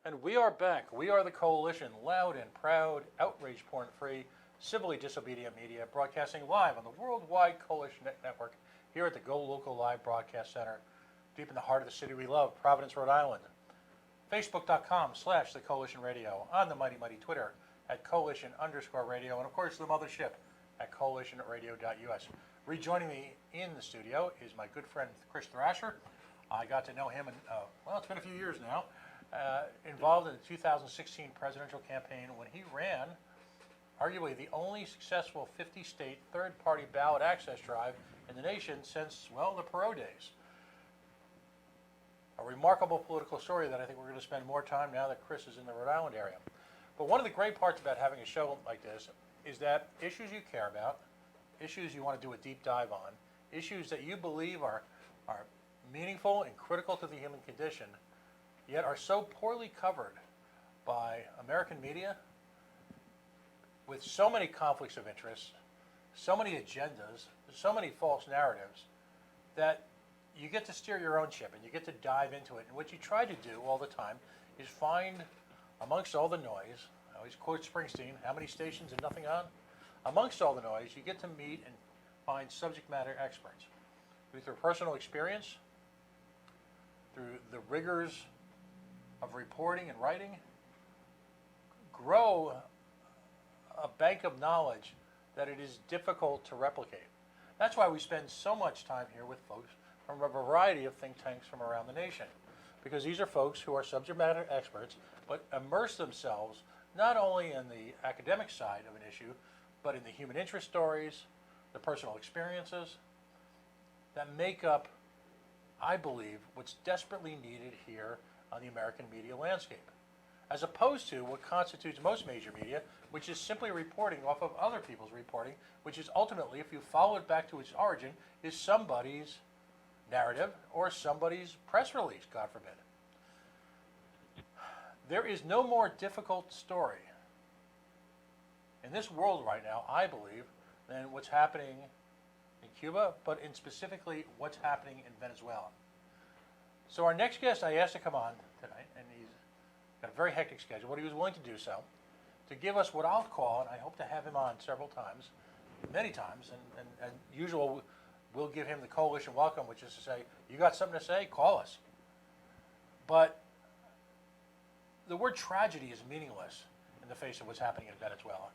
And we are back. We are the Coalition, loud and proud, outrage porn-free, civilly disobedient media, broadcasting live on the Worldwide Coalition Network here at the GoLocalLive Broadcast Center, deep in the heart of the city we love, Providence, Rhode Island. Facebook.com/The Coalition Radio, on the mighty Twitter at Coalition_radio, and of course the mothership at coalitionradio.us. Rejoining me in the studio is my good friend Chris Thrasher. I got to know him, it's been a few years now, involved in the 2016 presidential campaign when he ran arguably the only successful 50-state third-party ballot access drive in the nation since, the Perot days. A remarkable political story that I think we're going to spend more time now that Chris is in the Rhode Island area. But one of the great parts about having a show like this is that issues you care about, issues you want to do a deep dive on, issues that you believe are meaningful and critical to the human condition, yet are so poorly covered by American media, with so many conflicts of interest, so many agendas, so many false narratives, that you get to steer your own ship and you get to dive into it. And what you try to do all the time is find, amongst all the noise, I always quote Springsteen, how many stations and nothing on? Amongst all the noise, you get to meet and find subject matter experts who, through personal experience, through the rigors of reporting and writing, grow a bank of knowledge that it is difficult to replicate. That's why we spend so much time here with folks from a variety of think tanks from around the nation, because these are folks who are subject matter experts, but immerse themselves not only in the academic side of an issue, but in the human interest stories, the personal experiences that make up, I believe, what's desperately needed here on the American media landscape, as opposed to what constitutes most major media, which is simply reporting off of other people's reporting, which is ultimately, if you follow it back to its origin, is somebody's narrative or somebody's press release, God forbid. There is no more difficult story in this world right now, I believe, than what's happening in Cuba, but in specifically what's happening in Venezuela. So our next guest I asked to come on tonight, and he's got a very hectic schedule, but he was willing to do so, to give us what I'll call, and I hope to have him on several times, many times, and usual, we'll give him the coalition welcome, which is to say, you got something to say, call us. But the word tragedy is meaningless in the face of what's happening in Venezuela.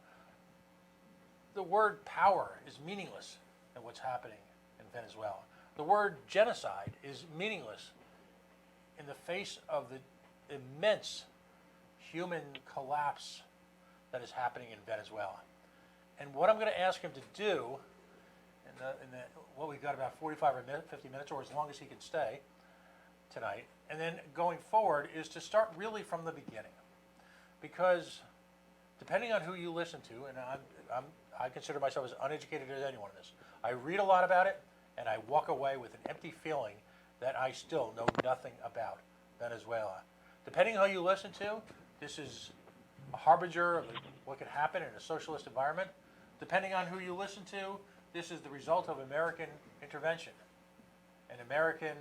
The word power is meaningless in what's happening in Venezuela. The word genocide is meaningless in the face of the immense human collapse that is happening in Venezuela. And what I'm going to ask him to do, we've got about 45 or 50 minutes, or as long as he can stay tonight, and then going forward, is to start really from the beginning. Because depending on who you listen to, and I consider myself as uneducated as anyone in this, I read a lot about it, and I walk away with an empty feeling that I still know nothing about Venezuela. Depending on who you listen to, this is a harbinger of what could happen in a socialist environment. Depending on who you listen to, this is the result of American intervention and American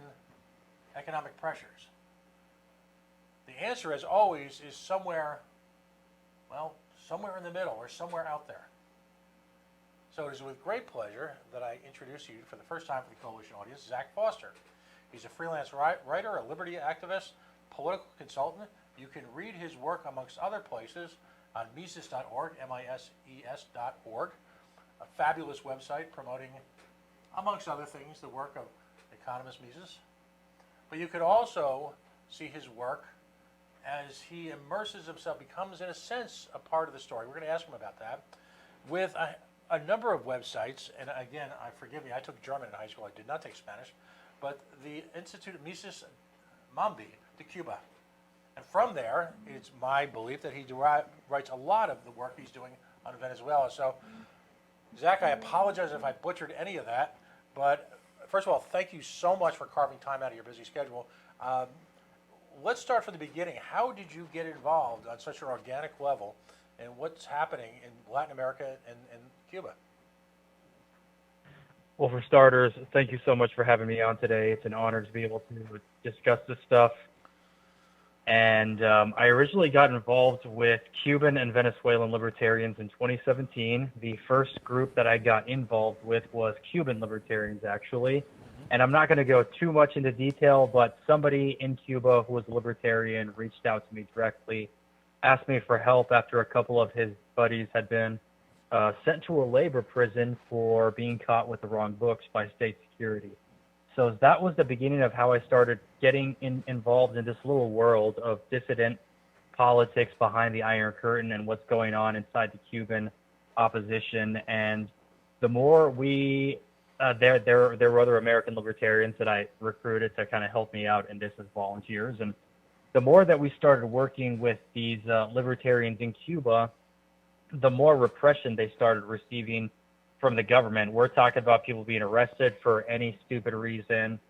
economic pressures. The answer, as always, is somewhere in the middle or somewhere out there. So it is with great pleasure that I introduce you for the first time for the Coalition audience, Zach Foster. He's a freelance writer, a liberty activist, political consultant. You can read his work, amongst other places, on Mises.org, MISES.org, a fabulous website promoting, amongst other things, the work of economist Mises. But you could also see his work as he immerses himself, becomes, in a sense, a part of the story. We're going to ask him about that, with a number of websites. And again, forgive me, I took German in high school. I did not take Spanish. But the Instituto Mises-Mambi to Cuba. And from there, it's my belief that he writes a lot of the work he's doing on Venezuela. So, Zach, I apologize if I butchered any of that. But first of all, thank you so much for carving time out of your busy schedule. Let's start from the beginning. How did you get involved on such an organic level in what's happening in Latin America and Cuba? Well, for starters, thank you so much for having me on today. It's an honor to be able to discuss this stuff. And I originally got involved with Cuban and Venezuelan libertarians in 2017. The first group that I got involved with was Cuban libertarians, actually. And I'm not going to go too much into detail, but somebody in Cuba who was a libertarian reached out to me directly, asked me for help after a couple of his buddies had been sent to a labor prison for being caught with the wrong books by state security. So that was the beginning of how I started getting involved in this little world of dissident politics behind the Iron Curtain and what's going on inside the Cuban opposition. And the more there were other American libertarians that I recruited to kind of help me out in this as volunteers. And the more that we started working with these libertarians in Cuba, the more repression they started receiving from the government. We're talking about people being arrested for any stupid reason,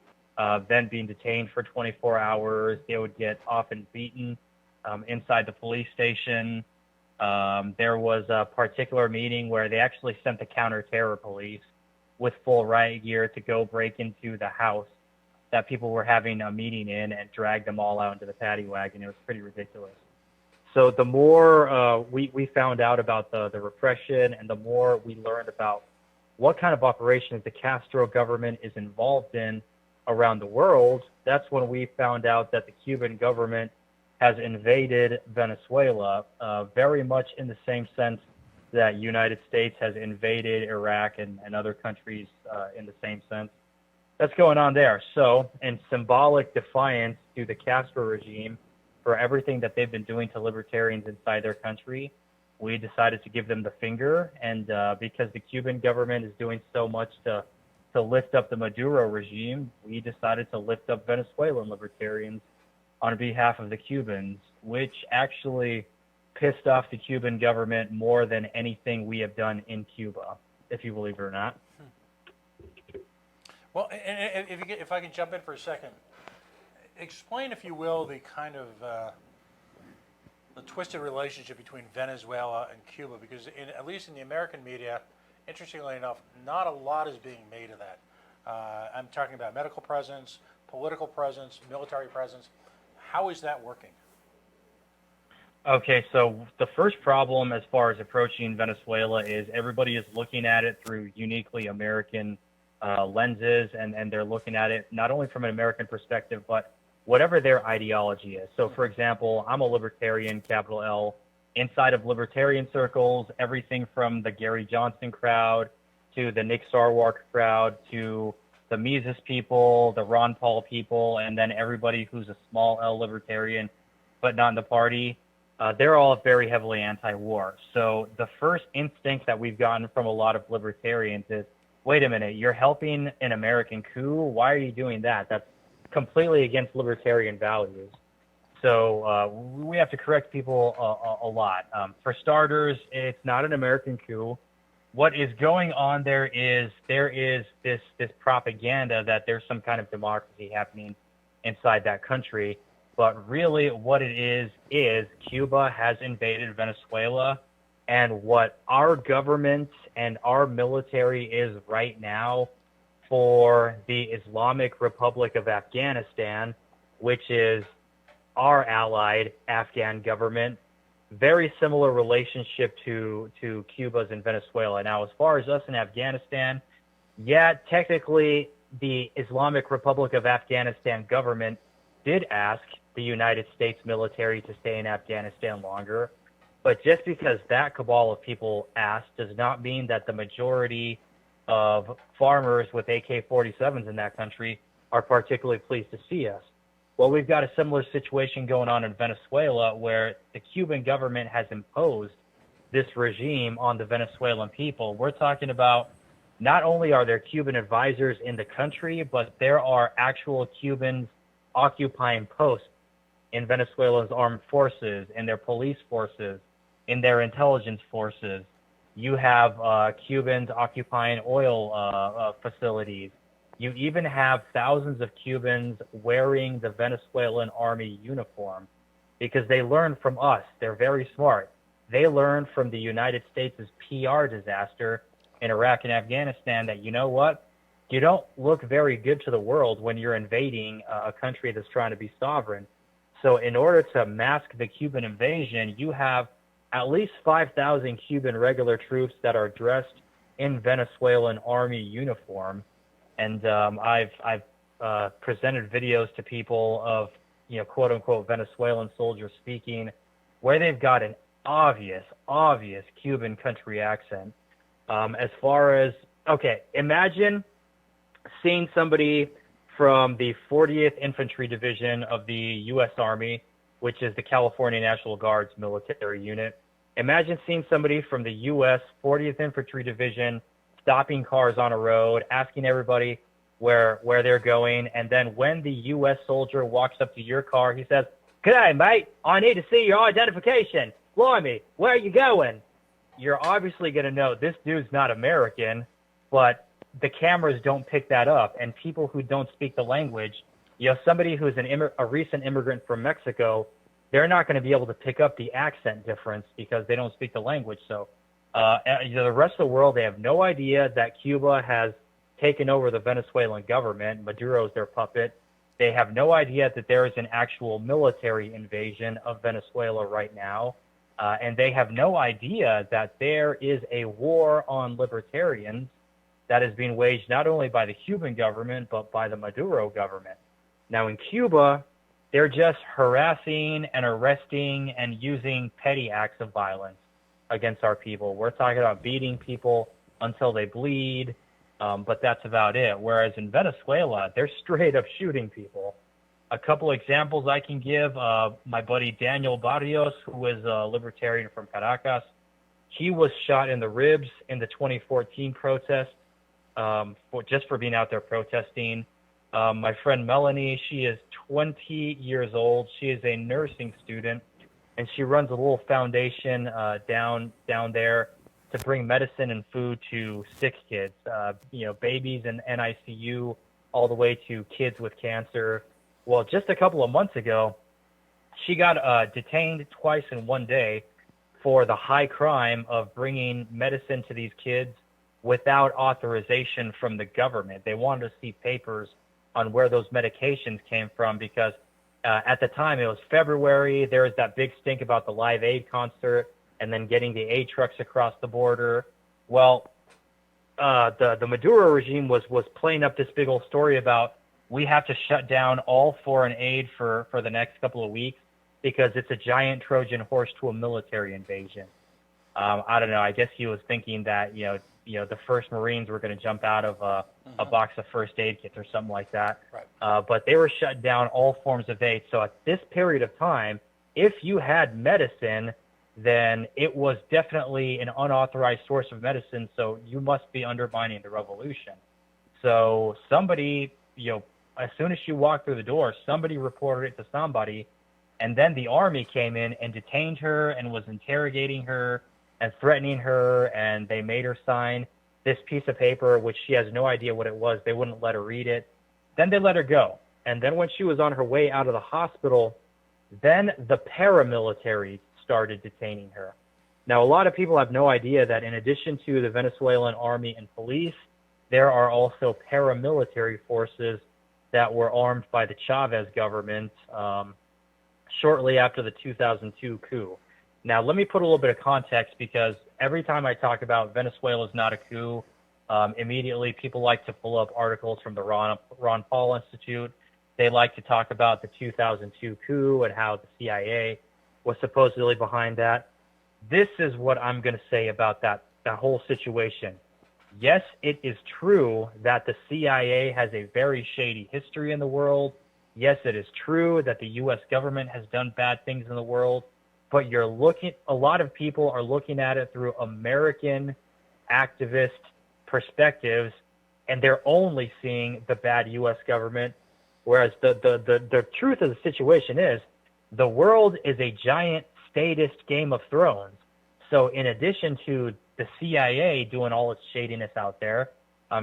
then being detained for 24 hours. They would get often beaten inside the police station. There was a particular meeting where they actually sent the counter-terror police with full riot gear to go break into the house that people were having a meeting in and drag them all out into the paddy wagon. It was pretty ridiculous. So the more we found out about the repression, and the more we learned about what kind of operations the Castro government is involved in around the world, that's when we found out that the Cuban government has invaded Venezuela, very much in the same sense that United States has invaded Iraq and other countries in the same sense. That's going on there. So in symbolic defiance to the Castro regime, for everything that they've been doing to libertarians inside their country, we decided to give them the finger. And because the Cuban government is doing so much to lift up the Maduro regime, we decided to lift up Venezuelan libertarians on behalf of the Cubans, which actually pissed off the Cuban government more than anything we have done in Cuba, if you believe it or not. Well, and if I can jump in for a second, explain, if you will, the kind of the twisted relationship between Venezuela and Cuba, because at least in the American media, interestingly enough, not a lot is being made of that. I'm talking about medical presence, political presence, military presence. How is that working? Okay, so the first problem as far as approaching Venezuela is everybody is looking at it through uniquely American lenses, and they're looking at it not only from an American perspective, but whatever their ideology is. So, for example, I'm a libertarian, capital L. Inside of libertarian circles, everything from the Gary Johnson crowd to the Nick Sarwark crowd to the Mises people, the Ron Paul people, and then everybody who's a small L libertarian but not in the party, they're all very heavily anti-war. So the first instinct that we've gotten from a lot of libertarians is, wait a minute, you're helping an American coup? Why are you doing that? That's completely against libertarian values. So we have to correct people a lot. For starters, it's not an American coup. What is going on there is this propaganda that there's some kind of democracy happening inside that country. But really what it is Cuba has invaded Venezuela. And what our government and our military is right now for the Islamic Republic of Afghanistan, which is our allied Afghan government, very similar relationship to Cuba's in Venezuela. Now, as far as us in Afghanistan, yeah, technically the Islamic Republic of Afghanistan government did ask the United States military to stay in Afghanistan longer. But just because that cabal of people asked does not mean that the majority of farmers with AK-47s in that country are particularly pleased to see us. Well, we've got a similar situation going on in Venezuela where the Cuban government has imposed this regime on the Venezuelan people. We're talking about not only are there Cuban advisors in the country, but there are actual Cubans occupying posts in Venezuela's armed forces, in their police forces, in their intelligence forces. You have Cubans occupying oil facilities. You even have thousands of Cubans wearing the Venezuelan army uniform because they learned from us. They're very smart. They learned from the United States' PR disaster in Iraq and Afghanistan that, you know what? You don't look very good to the world when you're invading a country that's trying to be sovereign. So in order to mask the Cuban invasion, you have at least 5,000 Cuban regular troops that are dressed in Venezuelan army uniform. And I've presented videos to people of, quote unquote Venezuelan soldiers speaking, where they've got an obvious Cuban country accent. As far as, okay, imagine seeing somebody from the 40th Infantry Division of the U.S. Army, which is the California National Guard's military unit. Imagine seeing somebody from the U.S. 40th Infantry Division stopping cars on a road, asking everybody where they're going, and then when the U.S. soldier walks up to your car, he says, "G'day, mate, I need to see your identification. Blimey, where are you going?" You're obviously going to know this dude's not American, but the cameras don't pick that up, and people who don't speak the language, somebody who's a recent immigrant from Mexico, they're not going to be able to pick up the accent difference because they don't speak the language. So the rest of the world, they have no idea that Cuba has taken over the Venezuelan government. Maduro's their puppet. They have no idea that there is an actual military invasion of Venezuela right now. And they have no idea that there is a war on libertarians that is being waged not only by the Cuban government, but by the Maduro government. Now in Cuba, they're just harassing and arresting and using petty acts of violence against our people. We're talking about beating people until they bleed, but that's about it. Whereas in Venezuela, they're straight up shooting people. A couple examples I can give, my buddy Daniel Barrios, who is a libertarian from Caracas, he was shot in the ribs in the 2014 protest just for being out there protesting. My friend Melanie, she is 20 years old. She is a nursing student, and she runs a little foundation down there to bring medicine and food to sick kids, babies in NICU, all the way to kids with cancer. Well, just a couple of months ago, she got detained twice in one day for the high crime of bringing medicine to these kids without authorization from the government. They wanted to see papers on where those medications came from because at the time, it was February, there was that big stink about the Live Aid concert and then getting the aid trucks across the border. Well, the Maduro regime was playing up this big old story about we have to shut down all foreign aid for the next couple of weeks because it's a giant Trojan horse to a military invasion. I don't know. I guess he was thinking that, the first Marines were going to jump out of a box of first aid kits or something like that. Right. But they were shutting down all forms of aid. So at this period of time, if you had medicine, then it was definitely an unauthorized source of medicine. So you must be undermining the revolution. So somebody, as soon as she walked through the door, somebody reported it to somebody. And then the army came in and detained her and was interrogating her and threatening her, and they made her sign this piece of paper, which she has no idea what it was. They wouldn't let her read it. Then they let her go. And then when she was on her way out of the hospital, then the paramilitary started detaining her. Now, a lot of people have no idea that in addition to the Venezuelan army and police, there are also paramilitary forces that were armed by the Chavez government shortly after the 2002 coup. Now, let me put a little bit of context because every time I talk about Venezuela's not a coup, immediately people like to pull up articles from the Ron Paul Institute. They like to talk about the 2002 coup and how the CIA was supposedly behind that. This is what I'm going to say about that whole situation. Yes, it is true that the CIA has a very shady history in the world. Yes, it is true that the U.S. government has done bad things in the world. But a lot of people are looking at it through American activist perspectives, and they're only seeing the bad U.S. government. Whereas the truth of the situation is the world is a giant statist Game of Thrones. So in addition to the CIA doing all its shadiness out there,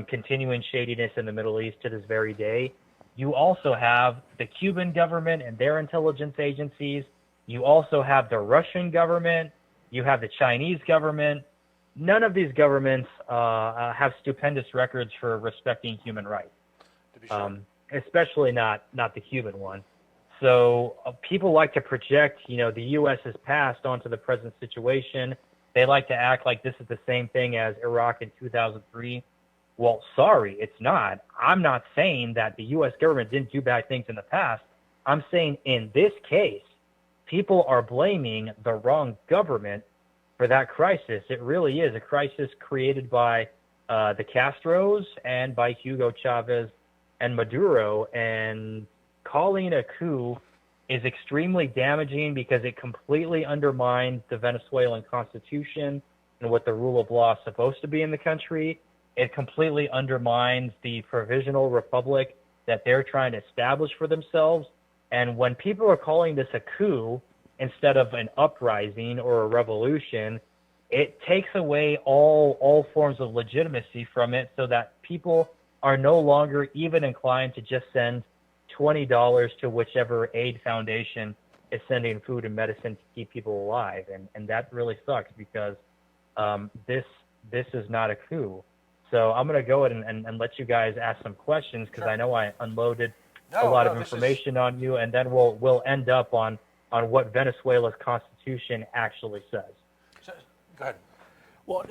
continuing shadiness in the Middle East to this very day, you also have the Cuban government and their intelligence agencies. You also have the Russian government. You have the Chinese government. None of these governments have stupendous records for respecting human rights, To be sure. especially not the Cuban one. So people like to project, the U.S.'s past onto the present situation. They like to act like this is the same thing as Iraq in 2003. Well, sorry, it's not. I'm not saying that the U.S. government didn't do bad things in the past. I'm saying in this case, people are blaming the wrong government for that crisis. It really is a crisis created by the Castros and by Hugo Chavez and Maduro, and calling a coup is extremely damaging because it completely undermines the Venezuelan constitution and what the rule of law is supposed to be in the country. It completely undermines the provisional republic that they're trying to establish for themselves. And when people are calling this a coup instead of an uprising or a revolution, it takes away all forms of legitimacy from it, so that people are no longer even inclined to just send $20 to whichever aid foundation is sending food and medicine to keep people alive. And that really sucks, because this is not a coup. So I'm going to go ahead and let you guys ask some questions, because Sure. I know I unloaded a lot of information on you, and then we'll end up on what Venezuela's constitution actually says. So, go ahead. Well,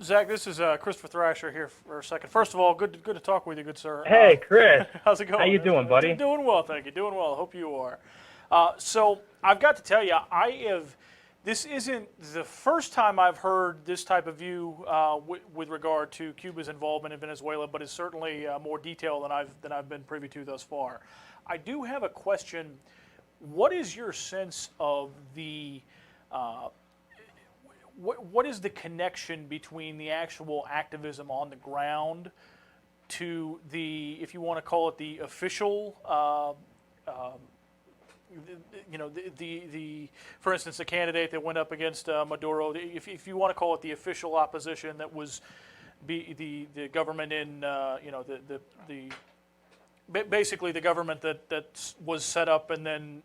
Zach, this is Christopher Thrasher here for a second. First of all, good to talk with you, good sir. Hey, Chris. How's it going? How you doing, buddy? Doing well, thank you. Doing well. Hope you are. So I've got to tell you, this isn't the first time I've heard this type of view with regard to Cuba's involvement in Venezuela, but it's certainly more detailed than I've been privy to thus far. I do have a question. What is your sense of the what is the connection between the actual activism on the ground to the, if you want to call it the official, for instance, the candidate that went up against Maduro, if you want to call it the official opposition that was the government in, basically the government that was set up and then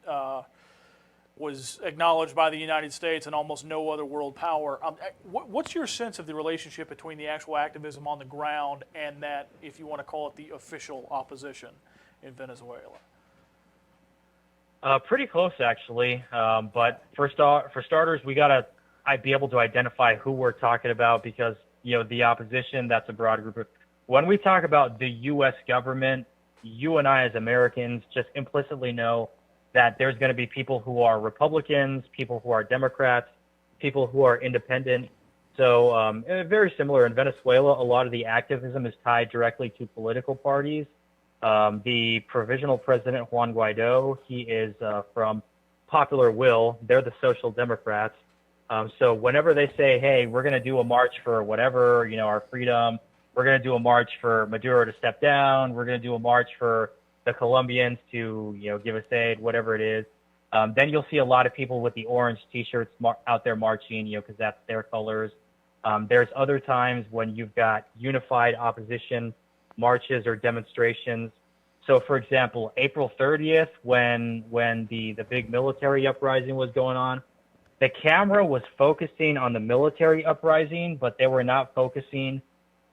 was acknowledged by the United States and almost no other world power. What's your sense of the relationship between the actual activism on the ground and that, if you want to call it the official opposition in Venezuela? Pretty close, actually. But for starters, we gotta be able to identify who we're talking about, because the opposition, that's a broad group of. When we talk about the U.S. government, you and I as Americans just implicitly know that there's going to be people who are Republicans, people who are Democrats, people who are independent. So very similar in Venezuela, a lot of the activism is tied directly to political parties. The provisional president, Juan Guaido, he is from popular will. They're the Social Democrats. So whenever they say, hey, we're going to do a march for whatever, our freedom, we're going to do a march for Maduro to step down, we're going to do a march for the Colombians to, give us aid, whatever it is. Then you'll see a lot of people with the orange T-shirts out there marching, because that's their colors. There's other times when you've got unified opposition marches or demonstrations. So, for example, April 30th, when the big military uprising was going on, the camera was focusing on the military uprising, but they were not focusing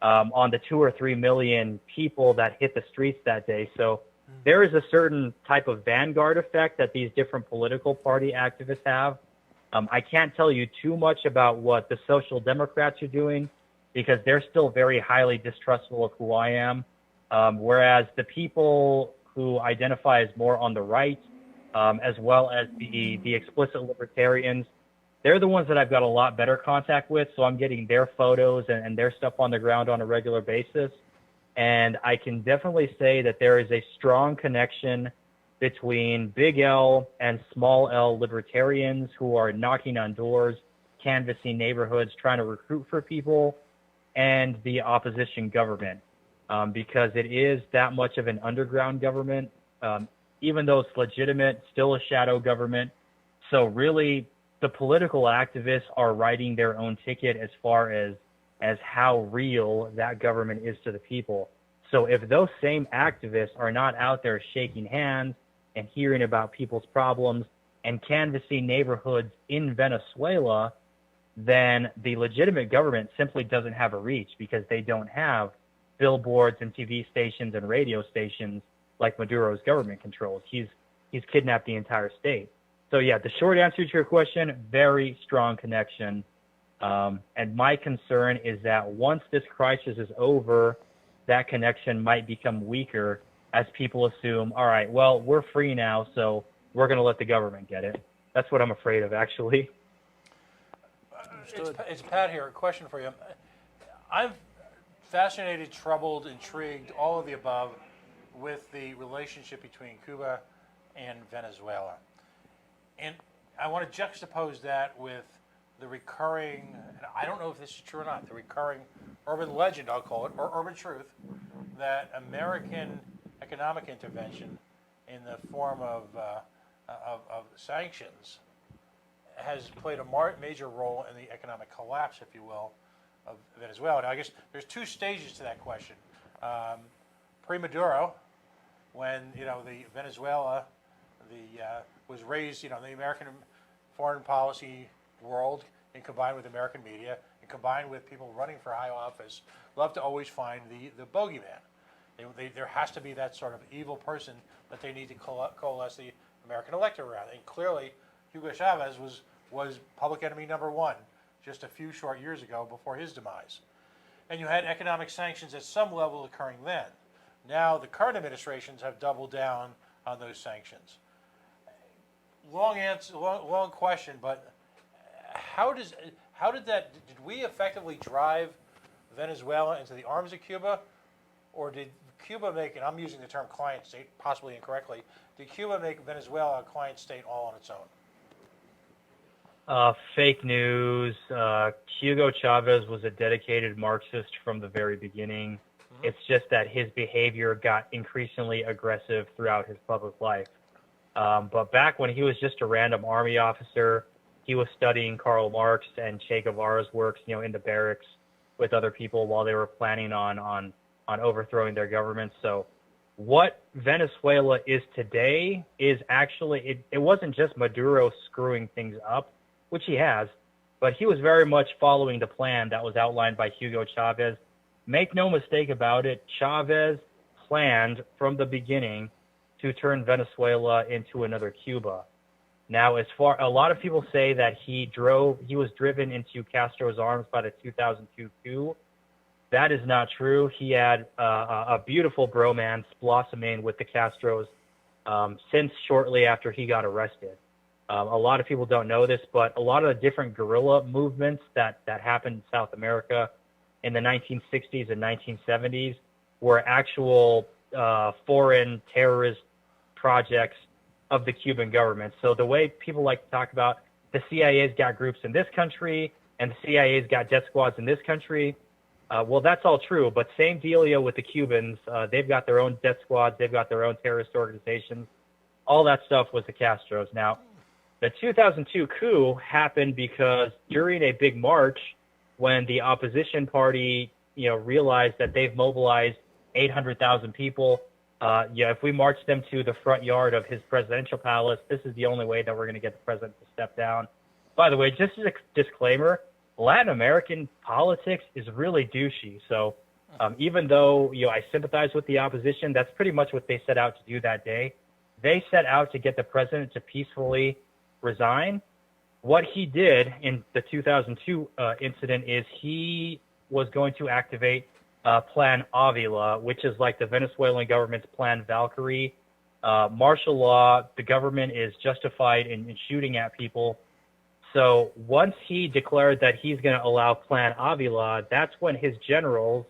on the 2 or 3 million people that hit the streets that day. So there is a certain type of vanguard effect that these different political party activists have. I can't tell you too much about what the Social Democrats are doing, because they're still very highly distrustful of who I am. Whereas the people who identify as more on the right, as well as the explicit libertarians, they're the ones that I've got a lot better contact with. So I'm getting their photos and their stuff on the ground on a regular basis. And I can definitely say that there is a strong connection between big L and small L libertarians who are knocking on doors, canvassing neighborhoods, trying to recruit for people, and the opposition government. Because it is that much of an underground government, even though it's legitimate, still a shadow government. So really, the political activists are writing their own ticket as far as how real that government is to the people. So if those same activists are not out there shaking hands and hearing about people's problems and canvassing neighborhoods in Venezuela, then the legitimate government simply doesn't have a reach, because they don't have billboards and TV stations and radio stations like Maduro's government controls. He's he's kidnapped the entire state. So yeah, the short answer to your question, very strong connection. And my concern is that once this crisis is over, that connection might become weaker as people assume, all right, well, we're free now, so we're going to let the government get it. That's what I'm afraid of, actually. It's Pat here. A question for you. I'm fascinated, troubled, intrigued, all of the above, with the relationship between Cuba and Venezuela. And I want to juxtapose that with the recurring, and I don't know if this is true or not, the recurring urban legend, I'll call it, or urban truth, that American economic intervention in the form of sanctions has played a major role in the economic collapse, if you will, of Venezuela. Now, I guess there's two stages to that question. Pre-Maduro, when the Venezuela, was raised, the American foreign policy world, and combined with American media, and combined with people running for high office, love to always find the bogeyman. There has to be that sort of evil person that they need to coalesce the American electorate around. And clearly, Hugo Chavez was public enemy number one just a few short years ago before his demise. And you had economic sanctions at some level occurring then. Now the current administrations have doubled down on those sanctions. Long answer, long question, but did we effectively drive Venezuela into the arms of Cuba, or did Cuba make, and I'm using the term client state possibly incorrectly, did Cuba make Venezuela a client state all on its own? Fake news. Hugo Chavez was a dedicated Marxist from the very beginning. Mm-hmm. It's just that his behavior got increasingly aggressive throughout his public life. But back when he was just a random army officer, he was studying Karl Marx and Che Guevara's works, in the barracks with other people while they were planning on overthrowing their government. So what Venezuela is today is actually, it wasn't just Maduro screwing things up, which he has, but he was very much following the plan that was outlined by Hugo Chavez. Make no mistake about it, Chavez planned from the beginning to turn Venezuela into another Cuba. Now, a lot of people say that he was driven into Castro's arms by the 2002 coup. That is not true. He had a beautiful bromance blossoming with the Castros since shortly after he got arrested. A lot of people don't know this, but a lot of the different guerrilla movements that happened in South America in the 1960s and 1970s were actual foreign terrorist projects of the Cuban government. So the way people like to talk about the CIA's got groups in this country and the CIA's got death squads in this country, well, that's all true, but same dealio with the Cubans. They've got their own death squads. They've got their own terrorist organizations. All that stuff was the Castros. Now, the 2002 coup happened because during a big march, when the opposition party, realized that they've mobilized 800,000 people, if we march them to the front yard of his presidential palace, this is the only way that we're going to get the president to step down. By the way, just as a disclaimer, Latin American politics is really douchey. So even though I sympathize with the opposition, that's pretty much what they set out to do that day. They set out to get the president to peacefully resign. What he did in the 2002 incident is he was going to activate Plan Avila, which is like the Venezuelan government's Plan Valkyrie. Martial law, the government is justified in shooting at people. So once he declared that he's going to allow Plan Avila, that's when his generals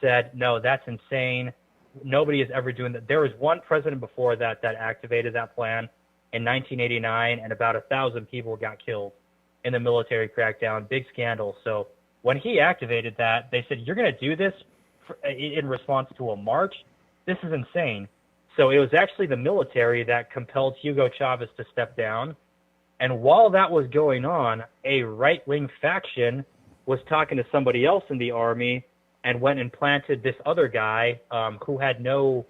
said, no, that's insane. Nobody is ever doing that. There was one president before that activated that plan in 1989, and about 1,000 people got killed in the military crackdown. Big scandal. So when he activated that, they said, you're going to do this in response to a march? This is insane. So it was actually the military that compelled Hugo Chavez to step down. And while that was going on, a right-wing faction was talking to somebody else in the army and went and planted this other guy who had no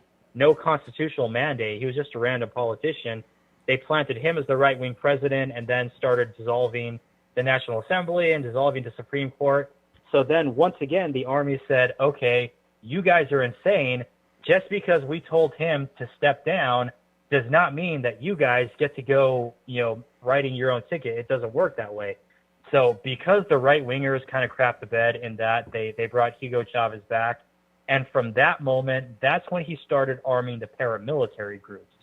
constitutional mandate. He was just a random politician. They planted him as the right-wing president and then started dissolving the National Assembly and dissolving the Supreme Court. So then once again, the army said, okay, you guys are insane. Just because we told him to step down, does not mean that you guys get to go, writing your own ticket. It doesn't work that way. So because the right-wingers kind of crapped the bed in that, they brought Hugo Chavez back. And from that moment, that's when he started arming the paramilitary groups.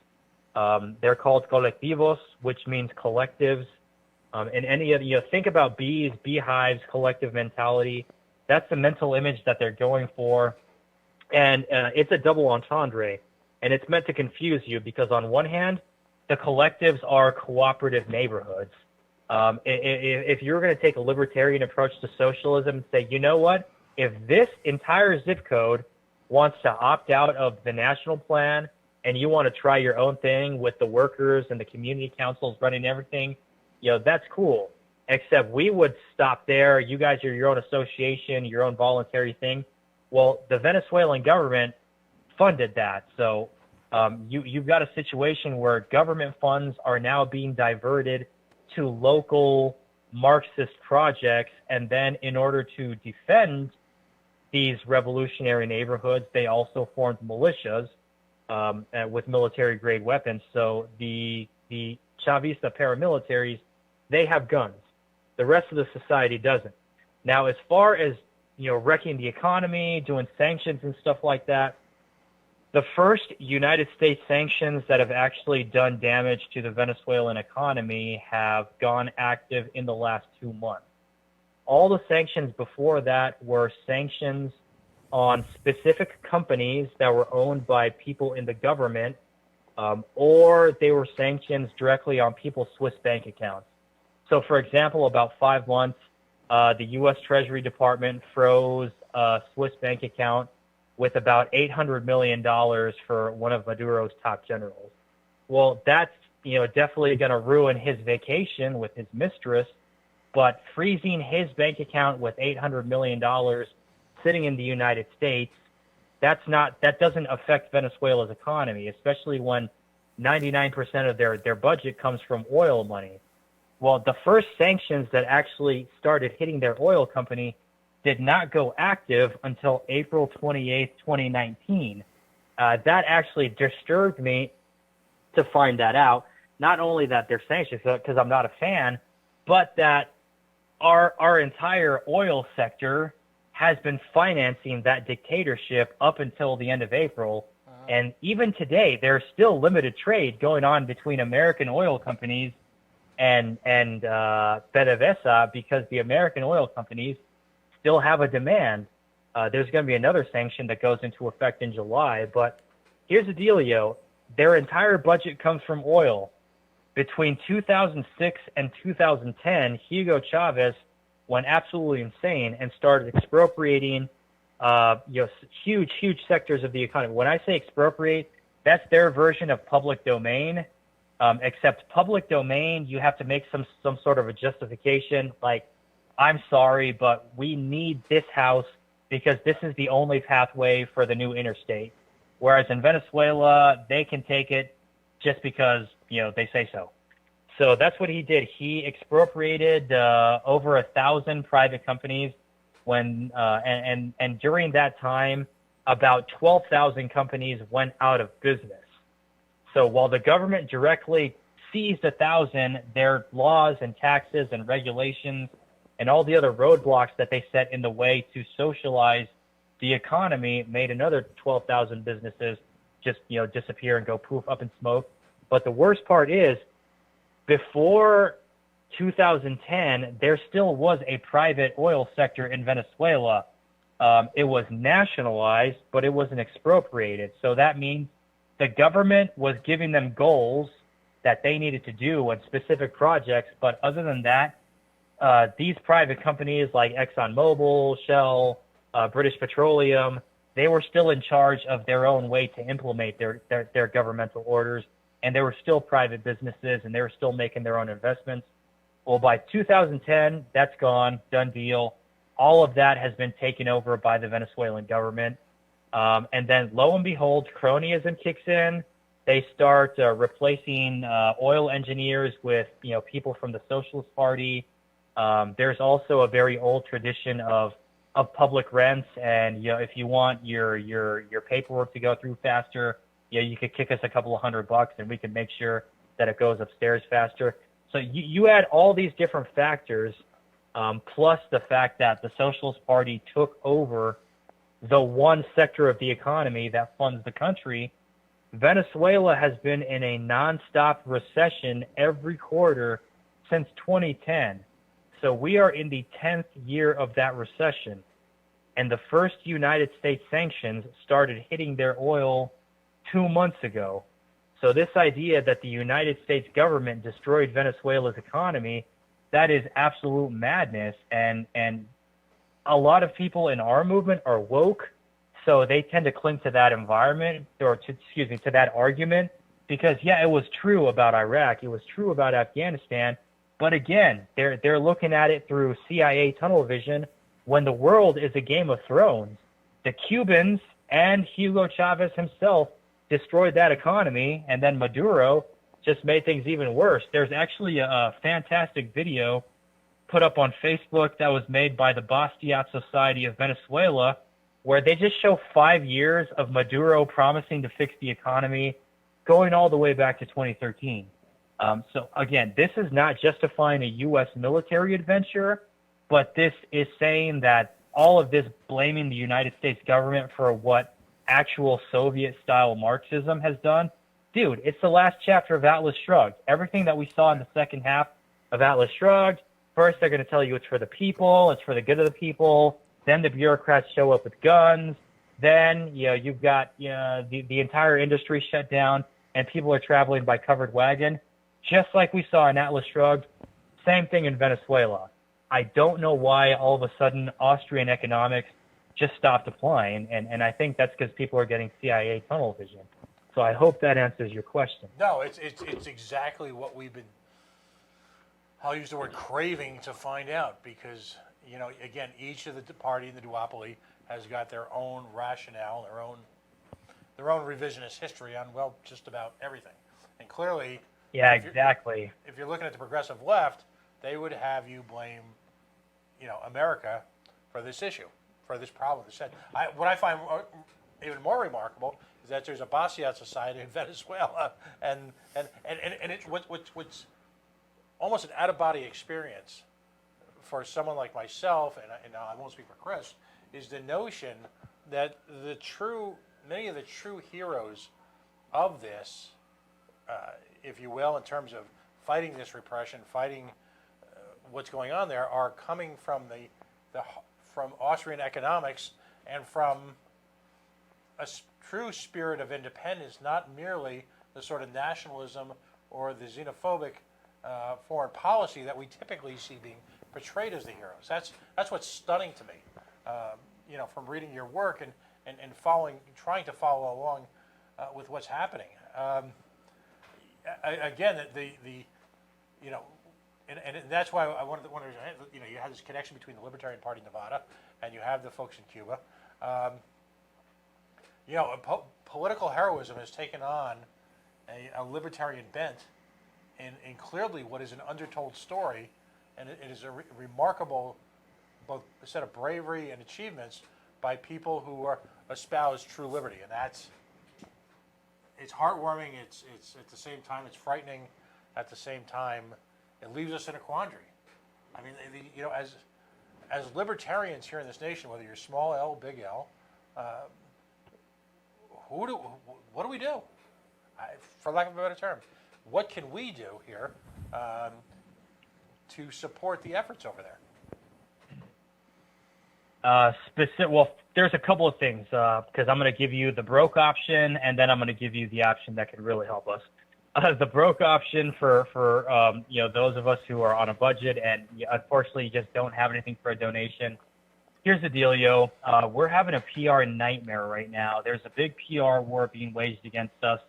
They're called colectivos, which means collectives. And any of think about bees, beehives, collective mentality. That's the mental image that they're going for. And it's a double entendre. And it's meant to confuse you because on one hand, the collectives are cooperative neighborhoods. If you're going to take a libertarian approach to socialism and say, you know what, if this entire zip code wants to opt out of the national plan and you want to try your own thing with the workers and the community councils running everything, that's cool. Except we would stop there. You guys are your own association, your own voluntary thing. Well, the Venezuelan government funded that. So you've got a situation where government funds are now being diverted to local Marxist projects. And then in order to defend these revolutionary neighborhoods, they also formed militias with military-grade weapons. So the Chavista paramilitaries, they have guns. The rest of the society doesn't. Now, as far as wrecking the economy, doing sanctions and stuff like that, the first United States sanctions that have actually done damage to the Venezuelan economy have gone active in the last 2 months. All the sanctions before that were sanctions on specific companies that were owned by people in the government, or they were sanctions directly on people's Swiss bank accounts. So, for example, about 5 months, the U.S. Treasury Department froze a Swiss bank account with about $800 million for one of Maduro's top generals. Well, that's definitely going to ruin his vacation with his mistress, but freezing his bank account with $800 million sitting in the United States, that doesn't affect Venezuela's economy, especially when 99% of their budget comes from oil money. Well, the first sanctions that actually started hitting their oil company did not go active until April 28th, 2019. That actually disturbed me to find that out. Not only that they're sanctions, because I'm not a fan, but that our entire oil sector has been financing that dictatorship up until the end of April. And even today, there's still limited trade going on between American oil companies and PDVSA because the American oil companies still have a demand. There's going to be another sanction that goes into effect in July. But here's the dealio. Their entire budget comes from oil. Between 2006 and 2010, Hugo Chavez went absolutely insane and started expropriating huge sectors of the economy. When I say expropriate, that's their version of public domain. Except public domain, you have to make some sort of a justification, like, I'm sorry, but we need this house because this is the only pathway for the new interstate. Whereas in Venezuela, they can take it just because, they say so. So that's what he did. He expropriated over 1,000 private companies and during that time, about 12,000 companies went out of business. So while the government directly seized 1,000, their laws and taxes and regulations and all the other roadblocks that they set in the way to socialize the economy made another 12,000 businesses just disappear and go poof up in smoke. But the worst part is, before 2010, there still was a private oil sector in Venezuela. It was nationalized, but it wasn't expropriated. So that means the government was giving them goals that they needed to do on specific projects. But other than that, these private companies like ExxonMobil, Shell, British Petroleum, they were still in charge of their own way to implement their governmental orders. And they were still private businesses, and they were still making their own investments. Well, by 2010, that's gone, done deal. All of that has been taken over by the Venezuelan government. And then, lo and behold, cronyism kicks in. They start replacing oil engineers with people from the Socialist Party. There's also a very old tradition of public rents, and if you want your paperwork to go through faster, yeah, you could kick us a couple of $100 and we can make sure that it goes upstairs faster. So you add all these different factors, plus the fact that the Socialist Party took over the one sector of the economy that funds the country. Venezuela has been in a nonstop recession every quarter since 2010. So we are in the 10th year of that recession. And the first United States sanctions started hitting their oil 2 months ago. So this idea that the United States government destroyed Venezuela's economy, that is absolute madness. And a lot of people in our movement are woke, so they tend to cling to that environment, or to that argument, because yeah, it was true about Iraq, it was true about Afghanistan, but again, they're looking at it through CIA tunnel vision when the world is a Game of Thrones. The Cubans and Hugo Chavez himself destroyed that economy, and then Maduro just made things even worse. There's actually a fantastic video put up on Facebook that was made by the Bastiat Society of Venezuela, where they just show 5 years of Maduro promising to fix the economy, going all the way back to 2013. So again, this is not justifying a U.S. military adventure, but this is saying that all of this blaming the United States government for what actual Soviet-style Marxism has done, dude, it's the last chapter of Atlas Shrugged. Everything that we saw in the second half of Atlas Shrugged, first they're going to tell you it's for the people, it's for the good of the people, then the bureaucrats show up with guns, then you've got the entire industry shut down, and people are traveling by covered wagon, just like we saw in Atlas Shrugged. Same thing in Venezuela. I don't know why all of a sudden Austrian economics just stopped applying, and I think that's because people are getting CIA tunnel vision. So I hope that answers your question. No, it's exactly what we've been, I'll use the word craving to find out, because, again, each of the party in the duopoly has got their own rationale, their own revisionist history on, well, just about everything. And clearly, yeah, exactly. If you're looking at the progressive left, they would have you blame, America for this issue, for this problem. What I find even more remarkable is that there's a Bastiat Society in Venezuela, and it's what's almost an out-of-body experience for someone like myself, and I won't speak for Chris, is the notion that many of the true heroes of this, if you will, in terms of fighting this repression, fighting what's going on there, are coming from from Austrian economics and from a true spirit of independence, not merely the sort of nationalism or the xenophobic foreign policy that we typically see being portrayed as the heroes. That's what's stunning to me, from reading your work and trying to follow along with what's happening. Again, and that's why I wanted to, you have this connection between the Libertarian Party in Nevada and you have the folks in Cuba. Political heroism has taken on a libertarian bent in clearly what is an undertold story, and it is a remarkable both a set of bravery and achievements by people who espouse true liberty, and it's heartwarming. It's at the same time it's frightening. At the same time, it leaves us in a quandary. I mean, as libertarians here in this nation, whether you're small L, big L, what do we do? For lack of a better term, what can we do here to support the efforts over there? Well, there's a couple of things, because I'm going to give you the broke option, and then I'm going to give you the option that could really help us. The broke option for those of us who are on a budget and unfortunately just don't have anything for a donation. Here's the deal, we're having a PR nightmare right now. There's a big PR war being waged against us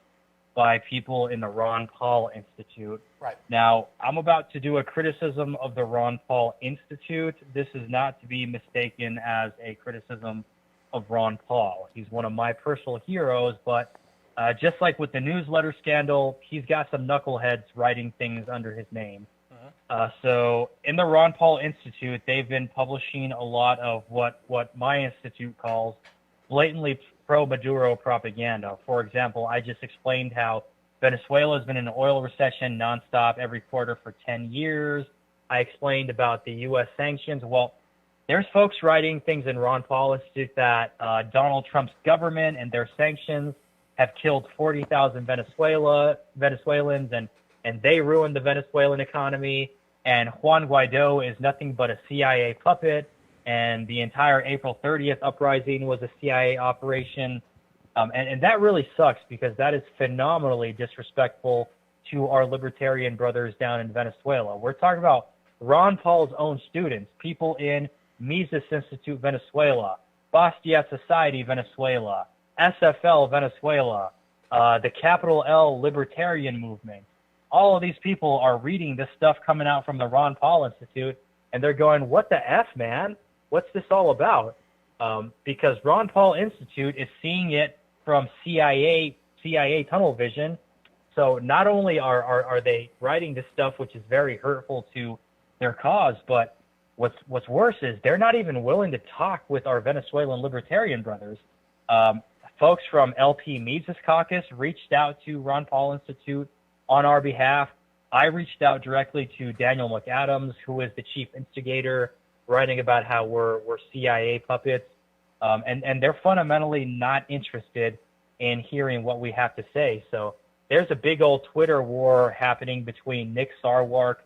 by people in the Ron Paul Institute. Right. Now, I'm about to do a criticism of the Ron Paul Institute. This is not to be mistaken as a criticism of Ron Paul. He's one of my personal heroes, but just like with the newsletter scandal, he's got some knuckleheads writing things under his name. So in the Ron Paul Institute, they've been publishing a lot of what my institute calls blatantly pro-Maduro propaganda. For example, I just explained how Venezuela has been in an oil recession nonstop every quarter for 10 years. I explained about the U.S. sanctions. Well, there's folks writing things in Ron Paul Institute that Donald Trump's government and their sanctions have killed 40,000 Venezuelans, and they ruined the Venezuelan economy. And Juan Guaido is nothing but a CIA puppet, and the entire April 30th uprising was a CIA operation. And that really sucks because that is phenomenally disrespectful to our libertarian brothers down in Venezuela. We're talking about Ron Paul's own students, people in Mises Institute Venezuela, Bastia Society Venezuela, SFL Venezuela, the Capital L Libertarian Movement. All of these people are reading this stuff coming out from the Ron Paul Institute, and they're going, what the F, man? What's this all about? Because Ron Paul Institute is seeing it from CIA tunnel vision. So not only are they writing this stuff, which is very hurtful to their cause, but what's worse is they're not even willing to talk with our Venezuelan libertarian brothers. Folks from LP Mises Caucus reached out to Ron Paul Institute on our behalf. I reached out directly to Daniel McAdams, who is the chief instigator, writing about how we're CIA puppets. And they're fundamentally not interested in hearing what we have to say. So there's a big old Twitter war happening between Nick Sarwark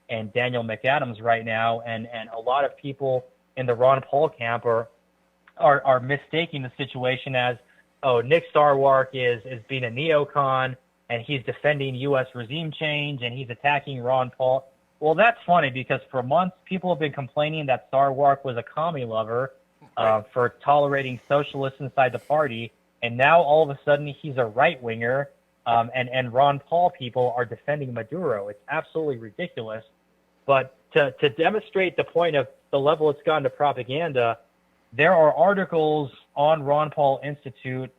and Daniel McAdams right now, and a lot of people in the Ron Paul camp are mistaking the situation as, oh, Nick Sarwark is being a neocon, and he's defending U.S. regime change, and he's attacking Ron Paul. Well, that's funny because for months people have been complaining that Sarwark was a commie lover for tolerating socialists inside the party, and now all of a sudden he's a right-winger, and Ron Paul people are defending Maduro. It's absolutely ridiculous. But to demonstrate the point of the level it's gone to propaganda, there are articles on Ron Paul Institute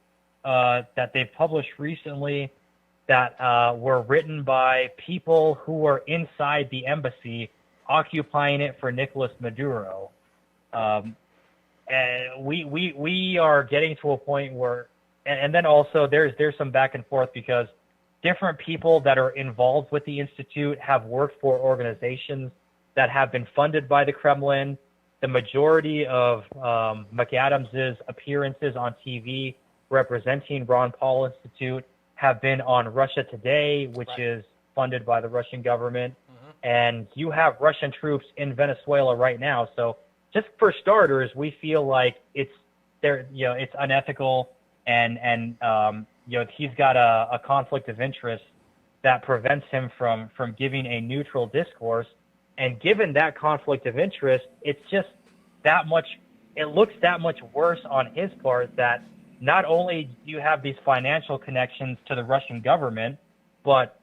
that they've published recently that were written by people who were inside the embassy occupying it for Nicolas Maduro. And we are getting to a point where, and then also there's some back and forth because different people that are involved with the Institute have worked for organizations that have been funded by the Kremlin. The majority of McAdams' appearances on TV representing Ron Paul Institute have been on Russia Today, which is funded by the Russian government. And you have Russian troops in Venezuela right now. So just for starters, we feel like it's unethical and he's got a conflict of interest that prevents him from giving a neutral discourse. And given that conflict of interest, it's just it looks that much worse on his part that not only do you have these financial connections to the Russian government, but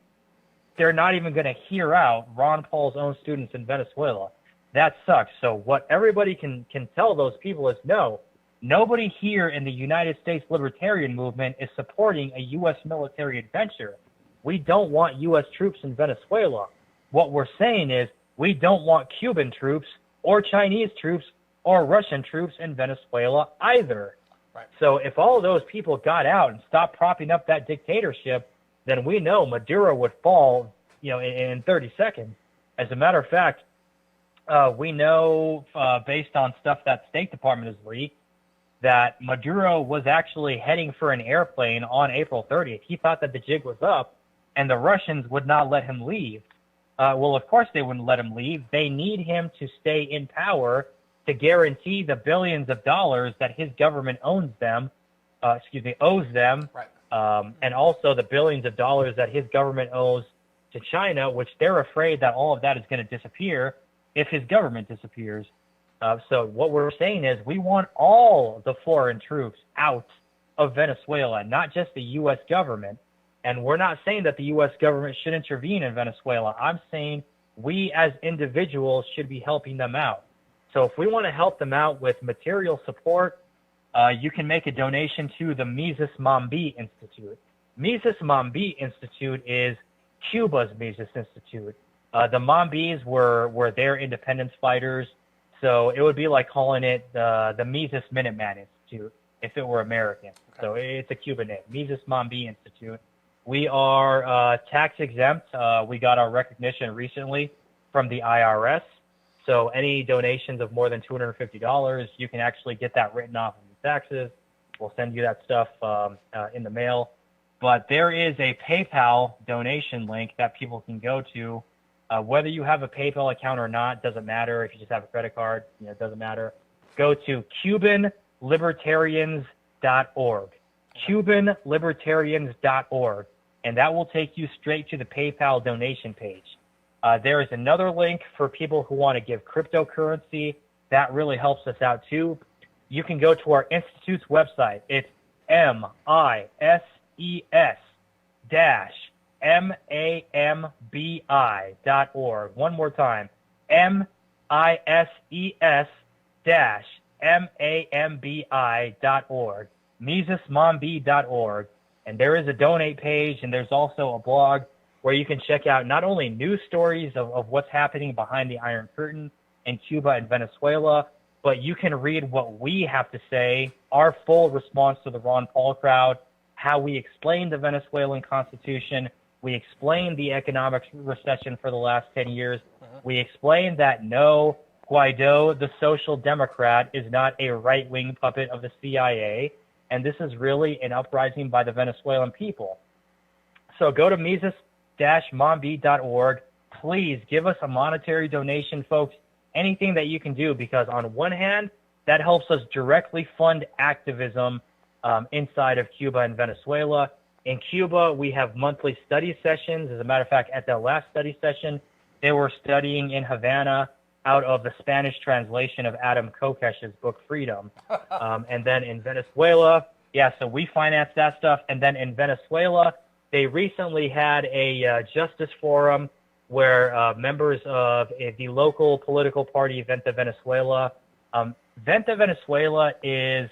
they're not even going to hear out Ron Paul's own students in Venezuela. That sucks. So what everybody can tell those people is no, nobody here in the United States libertarian movement is supporting a U.S. military adventure. We don't want U.S. troops in Venezuela. What we're saying is we don't want Cuban troops or Chinese troops or Russian troops in Venezuela either. Right. So if all of those people got out and stopped propping up that dictatorship, then we know Maduro would fall, in 30 seconds. As a matter of fact, we know based on stuff that State Department has leaked that Maduro was actually heading for an airplane on April 30th. He thought that the jig was up and the Russians would not let him leave. Well, of course they wouldn't let him leave. They need him to stay in power to guarantee the billions of dollars that his government owes them, Right. and also the billions of dollars that his government owes to China, which they're afraid that all of that is going to disappear if his government disappears. So what we're saying is we want all the foreign troops out of Venezuela, not just the U.S. government. And we're not saying that the U.S. government should intervene in Venezuela. I'm saying we as individuals should be helping them out. So if we want to help them out with material support, you can make a donation to the Mises-Mambi Institute. Mises-Mambi Institute is Cuba's Mises Institute. The Mambis were their independence fighters, so it would be like calling it the Mises Minuteman Institute. if it were American. So it's a Cuban name, Mises-Mambi Institute. We are tax exempt. We got our recognition recently from the IRS. So any donations of more than $250, you can actually get that written off of your taxes. We'll send you that stuff in the mail. But there is a PayPal donation link that people can go to. Whether you have a PayPal account or not, doesn't matter. If you just have a credit card, it doesn't matter. Go to CubanLibertarians.org. CubanLibertarians.org. And that will take you straight to the PayPal donation page. There is another link for people who want to give cryptocurrency. That really helps us out too. You can go to our Institute's website. It's MISES-MAMBI.org. One more time. MISES-MAMBI.org. Mises-Mambi.org. And there is a donate page, and there's also a blog where you can check out not only news stories of what's happening behind the Iron Curtain in Cuba and Venezuela, but you can read what we have to say, our full response to the Ron Paul crowd, how we explain the Venezuelan Constitution. We explain the economic recession for the last 10 years. We explain that no, Guaido, the social democrat, is not a right-wing puppet of the CIA, and this is really an uprising by the Venezuelan people. So go to Mises-Mambi.org. Please give us a monetary donation, folks. Anything that you can do, because on one hand, that helps us directly fund activism inside of Cuba and Venezuela. In Cuba, we have monthly study sessions. As a matter of fact, at the last study session, they were studying in Havana out of the Spanish translation of Adam Kokesh's book, Freedom. And then in Venezuela, so we finance that stuff. And then in Venezuela, they recently had a justice forum where members of the local political party, Venta Venezuela. Venta Venezuela is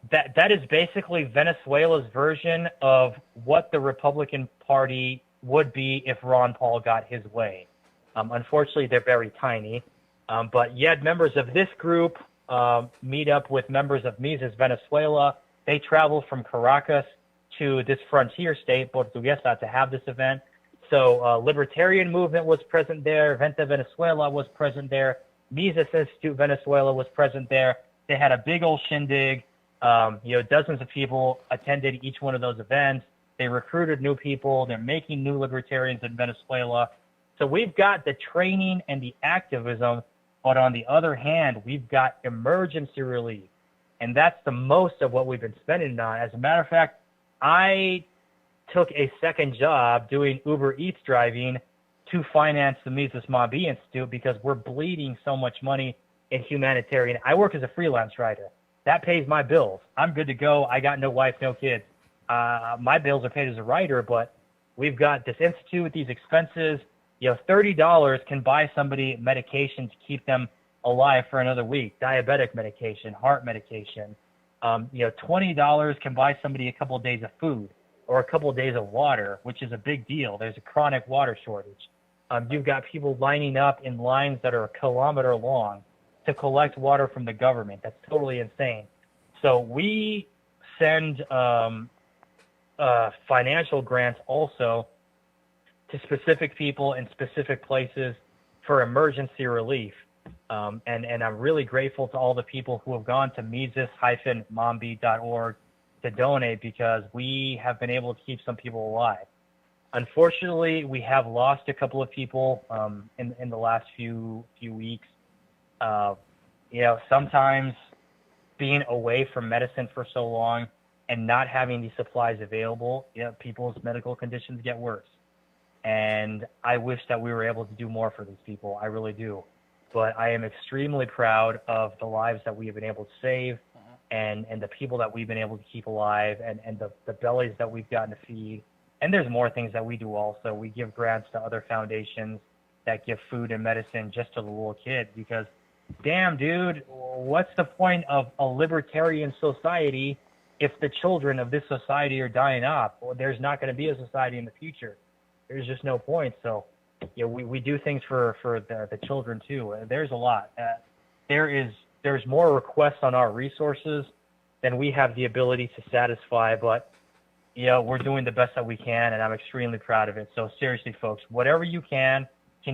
that is basically Venezuela's version of what the Republican Party would be if Ron Paul got his way. Unfortunately, they're very tiny. But yet members of this group meet up with members of Mises Venezuela. They travel from Caracas to this frontier state, Portuguesa, to have this event. So Libertarian movement was present there. Venta Venezuela was present there. Mises Institute Venezuela was present there. They had a big old shindig. Dozens of people attended each one of those events. They recruited new people. They're making new libertarians in Venezuela. So we've got the training and the activism, but on the other hand, we've got emergency relief. And that's the most of what we've been spending on. As a matter of fact, I took a second job doing Uber Eats driving to finance the Mises-Mambi Institute because we're bleeding so much money in humanitarian. I work as a freelance writer. That pays my bills. I'm good to go. I got no wife, no kids. My bills are paid as a writer, but we've got this institute with these expenses. $30 can buy somebody medication to keep them alive for another week. Diabetic medication, heart medication. $20 can buy somebody a couple of days of food or a couple of days of water, which is a big deal. There's a chronic water shortage. You've got people lining up in lines that are a kilometer long to collect water from the government. That's totally insane. So we send financial grants also to specific people in specific places for emergency relief. And I'm really grateful to all the people who have gone to Mises-Mambi.org to donate because we have been able to keep some people alive. Unfortunately, we have lost a couple of people in the last few weeks. Sometimes being away from medicine for so long and not having these supplies available, people's medical conditions get worse. And I wish that we were able to do more for these people. I really do. But I am extremely proud of the lives that we have been able to save and the people that we've been able to keep alive and the bellies that we've gotten to feed. And there's more things that we do also. We give grants to other foundations that give food and medicine just to the little kids because, damn, dude, what's the point of a libertarian society if the children of this society are dying off? Well, there's not going to be a society in the future. There's just no point. So, we do things for the children too. There's a lot. There's more requests on our resources than we have the ability to satisfy. But, we're doing the best that we can, and I'm extremely proud of it. So seriously, folks, whatever you can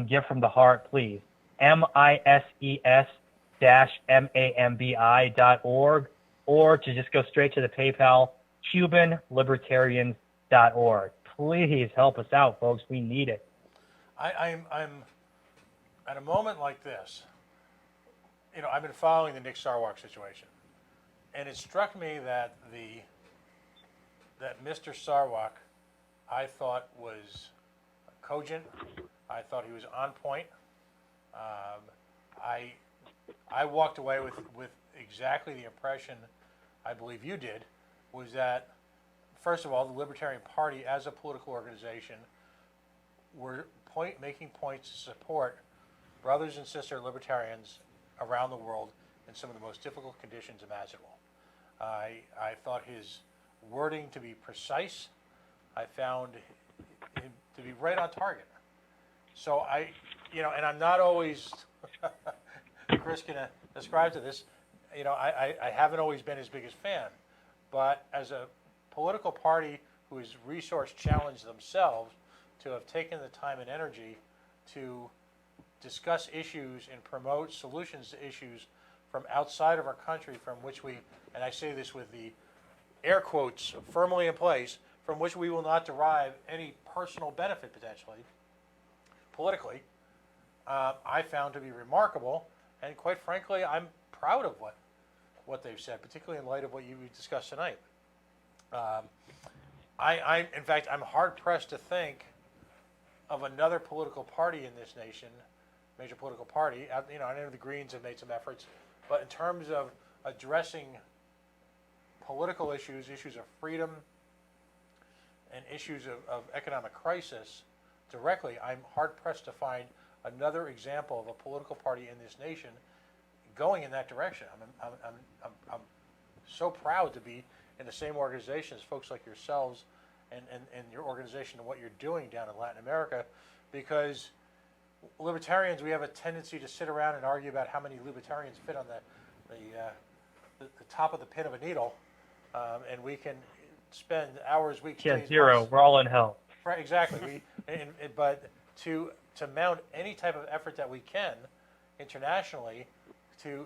give from the heart, please. MISES-MAMBI.org, or to just go straight to the PayPal, CubanLibertarians.org. Please help us out, folks. We need it. I'm at a moment like this. I've been following the Nick Sarwark situation, and it struck me that Mr. Sarwark, I thought, was cogent. I thought he was on point. I walked away with exactly the impression I believe you did, was that, first of all, the Libertarian Party as a political organization were making points to support brothers and sister libertarians around the world in some of the most difficult conditions imaginable. I thought his wording to be precise. I found him to be right on target. So and I'm not always, Chris can ascribe to this, I haven't always been his biggest fan, but as a political party who has resource challenged themselves to have taken the time and energy to discuss issues and promote solutions to issues from outside of our country, from which we, and I say this with the air quotes firmly in place, from which we will not derive any personal benefit potentially, politically, I found to be remarkable, and quite frankly, I'm proud of what they've said, particularly in light of what you discussed tonight. In fact, I'm hard-pressed to think of another political party in this nation, major political party. I know the Greens have made some efforts, but in terms of addressing political issues of freedom, and issues of economic crisis directly, I'm hard-pressed to find another example of a political party in this nation going in that direction. I'm so proud to be in the same organization as folks like yourselves and your organization and what you're doing down in Latin America, because libertarians, we have a tendency to sit around and argue about how many libertarians fit on the top of the pin of a needle, and we can spend hours, weeks, days, zero. months. We're all in hell. Right, exactly. But to mount any type of effort that we can internationally to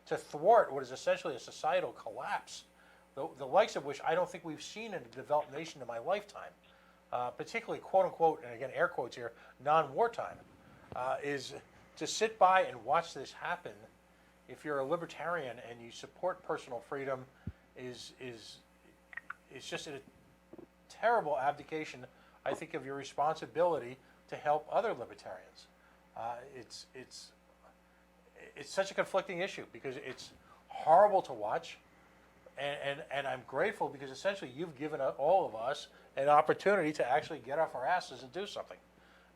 to thwart what is essentially a societal collapse, the likes of which I don't think we've seen in a developed nation in my lifetime, particularly quote unquote, and again air quotes here, non-wartime, is to sit by and watch this happen. If you're a libertarian and you support personal freedom, is just a terrible abdication, I think, of your responsibility to help other libertarians. It's such a conflicting issue because it's horrible to watch, and I'm grateful because essentially you've given all of us an opportunity to actually get off our asses and do something.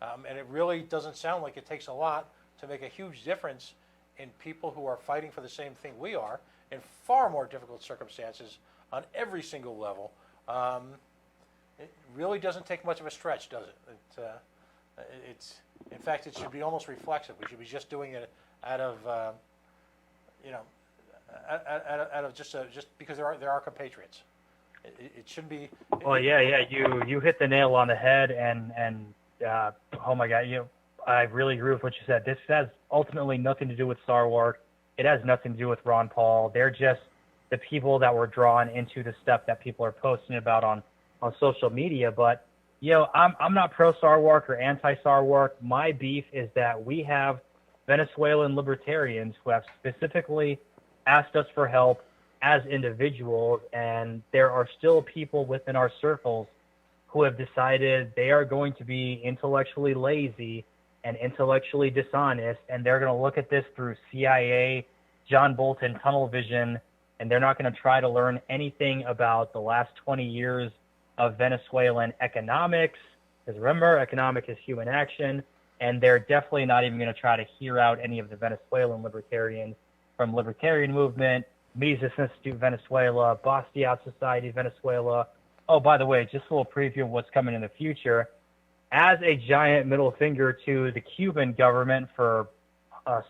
And it really doesn't sound like it takes a lot to make a huge difference in people who are fighting for the same thing we are in far more difficult circumstances on every single level. It really doesn't take much of a stretch, does it? In fact, it should be almost reflexive. We should be just doing it out of, out of just because there are compatriots. It shouldn't be. Well, yeah. You hit the nail on the head, and oh my God, I really agree with what you said. This has ultimately nothing to do with Sarwark. It has nothing to do with Ron Paul. They're just the people that were drawn into the stuff that people are posting about on social media. But I'm not pro Sarwark or anti Sarwark. My beef is that we have Venezuelan libertarians who have specifically asked us for help as individuals, and there are still people within our circles who have decided they are going to be intellectually lazy and intellectually dishonest, and they're going to look at this through CIA, John Bolton tunnel vision, and they're not going to try to learn anything about the last 20 years of Venezuelan economics, because remember, economic is human action, and they're definitely not even going to try to hear out any of the Venezuelan libertarians from Libertarian Movement, Mises-Institute Venezuela, Bastiat Society Venezuela. Oh, by the way, just a little preview of what's coming in the future. As a giant middle finger to the Cuban government for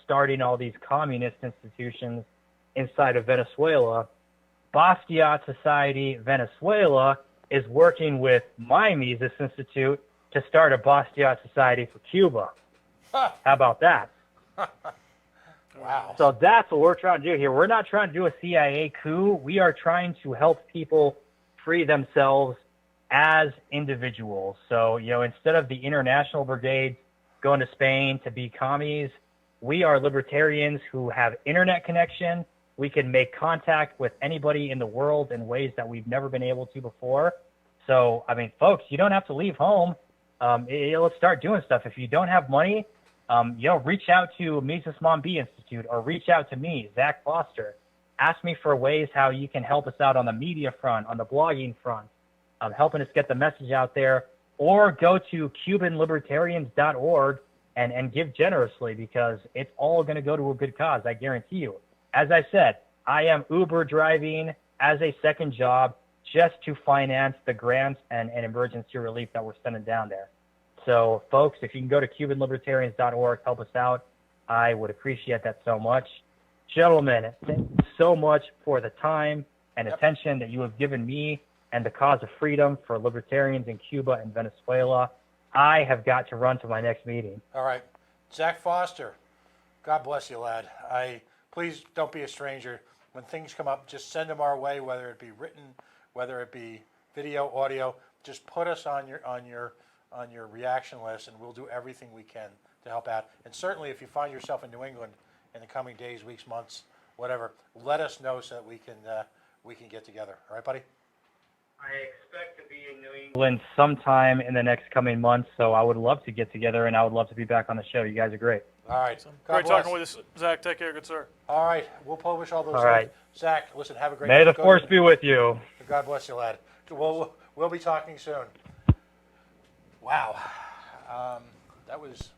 starting all these communist institutions, inside of Venezuela, Yacht Society Venezuela is working with my Mises Institute to start a Yacht Society for Cuba. How about that? Wow. So that's what we're trying to do here. We're not trying to do a CIA coup. We are trying to help people free themselves as individuals. So, instead of the international brigade going to Spain to be commies, we are libertarians who have internet connection. We can make contact with anybody in the world in ways that we've never been able to before. So, folks, you don't have to leave home. Let's start doing stuff. If you don't have money, reach out to Mises-Mambi Institute or reach out to me, Zach Foster. Ask me for ways how you can help us out on the media front, on the blogging front, helping us get the message out there, or go to CubanLibertarians.org and give generously, because it's all going to go to a good cause, I guarantee you. As I said, I am Uber driving as a second job just to finance the grants and emergency relief that we're sending down there. So, folks, if you can go to CubanLibertarians.org, help us out, I would appreciate that so much. Gentlemen, thank you so much for the time and attention that you have given me and the cause of freedom for libertarians in Cuba and Venezuela. I have got to run to my next meeting. All right. Zach Foster, God bless you, lad. Please don't be a stranger. When things come up, just send them our way, whether it be written, whether it be video, audio. Just put us on your reaction list, and we'll do everything we can to help out. And certainly, if you find yourself in New England in the coming days, weeks, months, whatever, let us know so that we can get together. All right, buddy? I expect to be in New England sometime in the next coming months, so I would love to get together, and I would love to be back on the show. You guys are great. All right. Great talking with you, Zach. Take care, good sir. All right. We'll publish all those. All right. Zach, listen, have a great May the force be with you. God bless you, lad. We'll be talking soon. Wow. That was,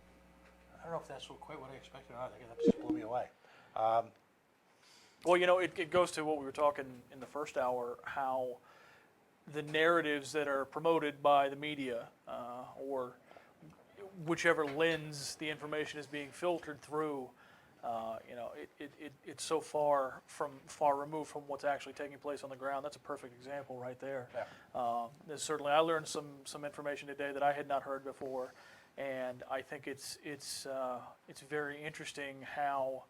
I don't know if that's quite what I expected or not. I think that just blew me away. Well, it goes to what we were talking in the first hour, how the narratives that are promoted by the media or whichever lens the information is being filtered through, it's so far removed from what's actually taking place on the ground. That's a perfect example right there. Yeah. Certainly, I learned some information today that I had not heard before, and I think it's very interesting how,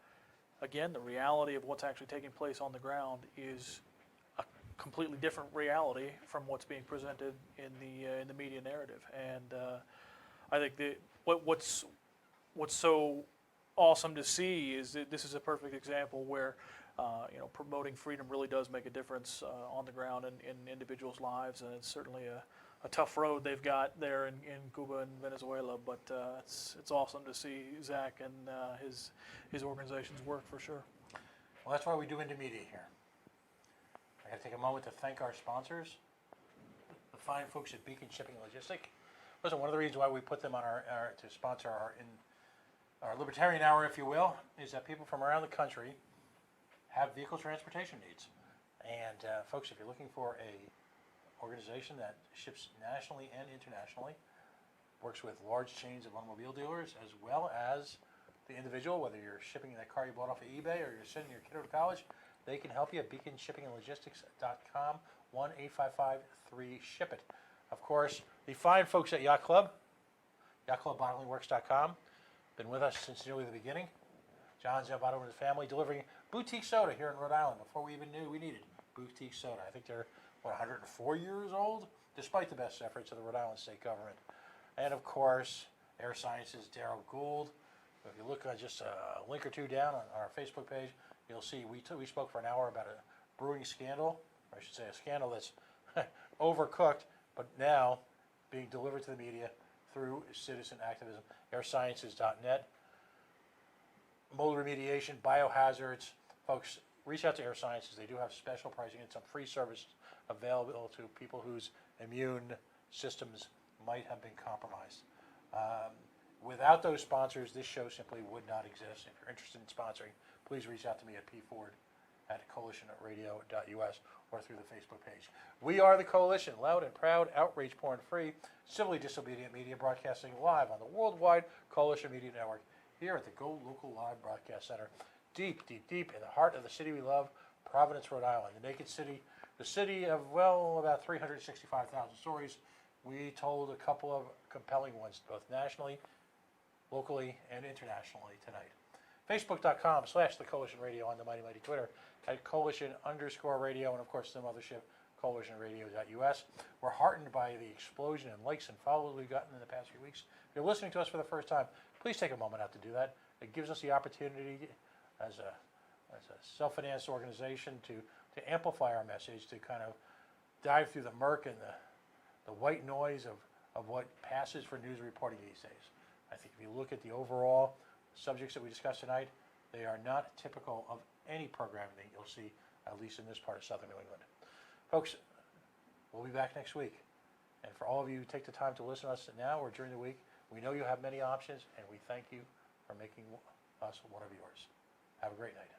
again, the reality of what's actually taking place on the ground is a completely different reality from what's being presented in the media narrative. And I think what's so awesome to see is that this is a perfect example where promoting freedom really does make a difference on the ground in individuals' lives, and it's certainly a tough road they've got there in Cuba and Venezuela, but it's awesome to see Zach and his organization's work for sure. Well, that's why we do Intermedia here. I got to take a moment to thank our sponsors, the fine folks at Beacon Shipping and Logistics. Listen, one of the reasons why we put them on to sponsor our Libertarian Hour, if you will, is that people from around the country have vehicle transportation needs. And folks, if you're looking for a organization that ships nationally and internationally, works with large chains of automobile dealers, as well as the individual, whether you're shipping that car you bought off of eBay or you're sending your kid to college, they can help you at beaconshippingandlogistics.com, 1-855-3-SHIP-IT. Of course, the fine folks at Yacht Club, yachtclubbottlingworks.com, been with us since nearly the beginning. John Zavato and his family delivering boutique soda here in Rhode Island before we even knew we needed boutique soda. I think they're, 104 years old, despite the best efforts of the Rhode Island state government. And of course, Air Sciences, Darrell Gould. If you look just a link or two down on our Facebook page, you'll see we spoke for an hour about a brewing scandal, or I should say a scandal that's overcooked, but now being delivered to the media through citizen activism. airsciences.net. Mold remediation, biohazards. Folks, reach out to Air Sciences. They do have special pricing and some free service available to people whose immune systems might have been compromised. Without those sponsors, this show simply would not exist. If you're interested in sponsoring, please reach out to me at pford@coalitionradio.us or through the Facebook page. We are the Coalition, loud and proud, outrage porn free, civilly disobedient media, broadcasting live on the worldwide Coalition Media Network here at the Go Local Live Broadcast Center. deep, deep, deep in the heart of the city we love, Providence, Rhode Island, the naked city, the city of, well, about 365,000 stories. We told a couple of compelling ones, both nationally, locally, and internationally tonight. Facebook.com/The Coalition Radio, on the mighty, mighty Twitter, at Coalition_radio, and of course the mothership, coalitionradio.us. We're heartened by the explosion in likes and follows we've gotten in the past few weeks. If you're listening to us for the first time, please take a moment out to do that. It gives us the opportunity as a self-financed organization to amplify our message, to kind of dive through the murk and the white noise of what passes for news reporting these days. I think if you look at the overall subjects that we discussed tonight, they are not typical of any programming that you'll see, at least in this part of southern New England. Folks, we'll be back next week. And for all of you who take the time to listen to us now or during the week, we know you have many options, and we thank you for making us one of yours. Have a great night.